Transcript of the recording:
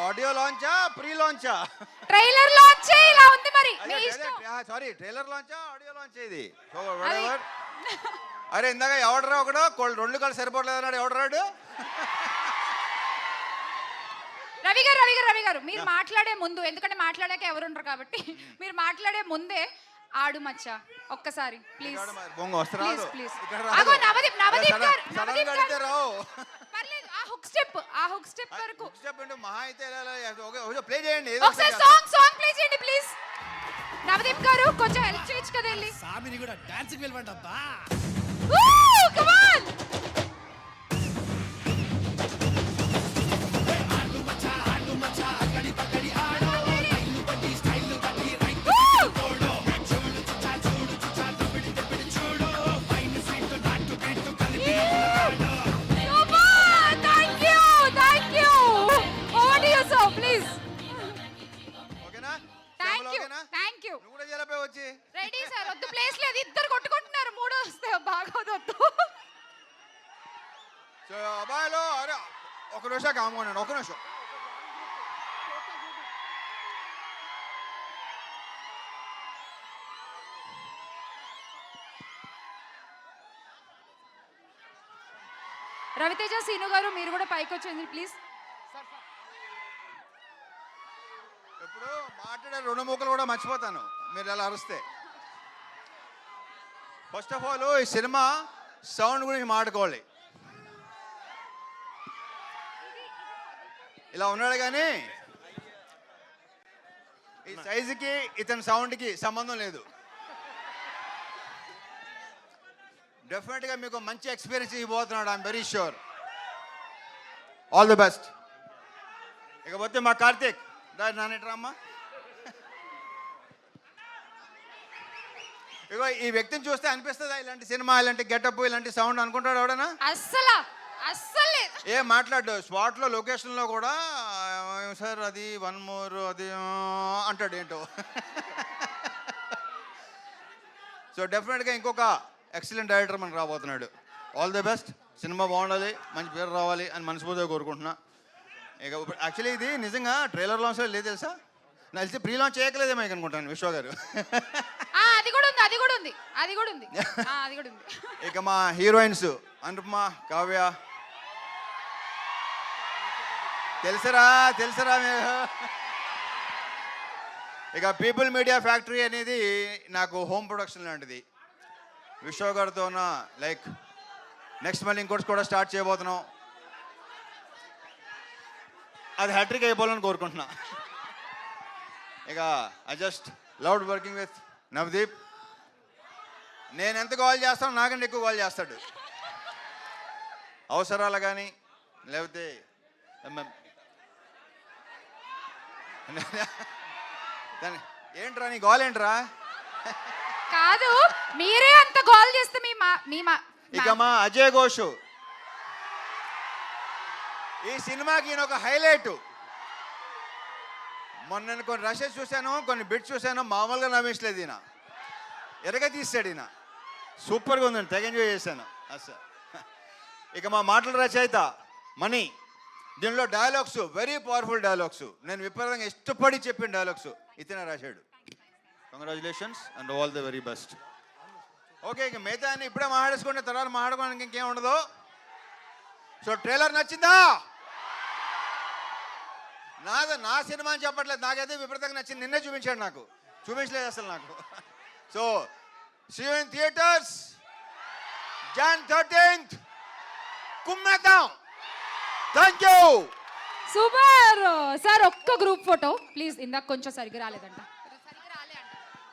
Audio లాంచా pre లాంచా? Trailer launch ఇలా ఉంది మరి మీ ఇష్టం. సారీ ట్రైలర్ లాంచా ఆడియో లాంచ్ ఇది? So whatever. అరే ఇందాక ఎవడరా ఒకడు రెండు కాళ్ళు సరిపోవట్లేదు అన్నాడు, ఎవడరాడు? రవి గారు మీరు మాట్లాడే ముందు, ఎందుకంటే మాట్లాడాక ఎవరు ఉండరు కాబట్టి మీరు మాట్లాడే ముందే ఆడు మచ్చా ఒక్కసారి ప్లీజ్. పర్లేదు ఆ హుక్ స్టెప్ వరకు మహా అయితే ప్లే చేయండి, ఒకసారి సాంగ్ ప్లే చేయండి ప్లీజ్. నవదీప్ గారు కొంచెం హెల్ప్ చేయొచ్చు కదా వెళ్ళి. సామిని కూడా డాన్స్ కి వెళ్ళండి అబ్బా. Come on. రెడీ సార్, వద్దు ప్లేస్ లేదు, ఇద్దరు కొట్టుకుంటున్నారు, మూడో వస్తే బాగోదొద్దు. సో అబ్బాయిలు అరే ఒక నిమిషం కామోనండి, ఒక నిమిషం. రవితేజ సీను గారు మీరు కూడా పైకి వచ్చేయండి ప్లీజ్. ఎప్పుడు మాట్లాడే రెండు ముక్కలు కూడా మర్చిపోతాను మీరు ఎలా అరుస్తే. ఫస్ట్ ఆఫ్ ఆల్ ఈ సినిమా సౌండ్ గురించి మాట్లాడుకోవాలి. ఇలా ఉన్నాడు కానీ ఈ సైజుకి ఇతని సౌండ్కి సంబంధం లేదు. డెఫినెట్గా మీకు మంచి ఎక్స్పీరియన్స్ ఇవ్వబోతున్నాడు, I'm very sure. All the best. ఇకపోతే మా కార్తీక్ నానేట్రమ్మా, ఇగో ఈ వ్యక్తిని చూస్తే అనిపిస్తుందా ఇలాంటి సినిమా, ఇలాంటి గెటప్, ఇలాంటి సౌండ్ అనుకుంటాడు ఎవడనా? అస్సలు ఏ మాట్లాడు. స్పాట్లో లొకేషన్లో కూడా సార్ అది 1 more అది అంటాడు ఏంటో. సో డెఫినెట్గా ఇంకొక ఎక్సలెంట్ డైరెక్టర్ మనకు రాబోతున్నాడు. All the best. సినిమా బాగుండాలి, మంచి పేరు రావాలి అని మనస్ఫూర్తిగా కోరుకుంటున్నా. ఇక యాక్చువల్లీ ఇది నిజంగా ట్రైలర్ లాంచ్ లేదు తెలుసా, నాకు తెలిసి ప్రీ లాంచ్ చేయకలేదేమో అనుకుంటాను విశ్వ గారు. అది కూడా ఉంది. ఇక మా హీరోయిన్స్ అనుపమ, కావ్య తెలుసరా మీరు. ఇక పీపుల్ మీడియా ఫ్యాక్టరీ అనేది నాకు హోమ్ ప్రొడక్షన్ లాంటిది. విశ్వ గారితో లైక్ నెక్స్ట్ మళ్ళీ ఇంకోటి కూడా స్టార్ట్ చేయబోతున్నాం. అది హ్యాట్రిక్ అయిపోవాలని కోరుకుంటున్నా. ఇక I just loved working with Navdeep. నేను ఎంత కాల్ చేస్తానో నాకంటే ఎక్కువ కాల్ చేస్తాడు, అవసరాలు కానీ లేకపోతే ఏంట్రా నీ గోల్ ఏంట్రా? కాదు మీరే అంత గోల్ చేస్తే ఇక మా అజయ్ ఘోష్ ఈ సినిమాకి ఈయన ఒక హైలైట్. మొన్న నేను కొన్ని రషెస్ చూశాను, కొన్ని బిట్స్ చూశాను, మామూలుగా నవ్వించలేదు ఈయన, ఎరగ తీసాడు ఈయన. సూపర్గా ఉందండి, తెగ ఎంజాయ్ చేశాను అసలు. ఇక మా మాటల రచయిత మణి, దీనిలో డైలాగ్స్ వెరీ పవర్ఫుల్ డైలాగ్స్, నేను విపరీతంగా ఇష్టపడి చెప్పిన డైలాగ్స్ ఇతనే రాశాడు. Congratulations and all the very best. Okay, ఇక మిగతా అన్ని ఇప్పుడే మాట్లాడేసుకుంటే తర్వాత మాట్లాడుకోవడానికి ఇంకేం ఉండదు. సో ట్రైలర్ నచ్చిందా? నా సినిమా అని చెప్పట్లేదు, నాకైతే విపరీతంగా నచ్చింది. నిన్నే చూపించాడు, నాకు చూపించలేదు అసలు నాకు. So see you in theatres Jan 13th. కుమ్మేద్దాం. Thank you. Super sir. ఒక్క గ్రూప్ ఫోటో ప్లీజ్, ఇందాక కొంచెం సరిగ్గా రాలేదంట.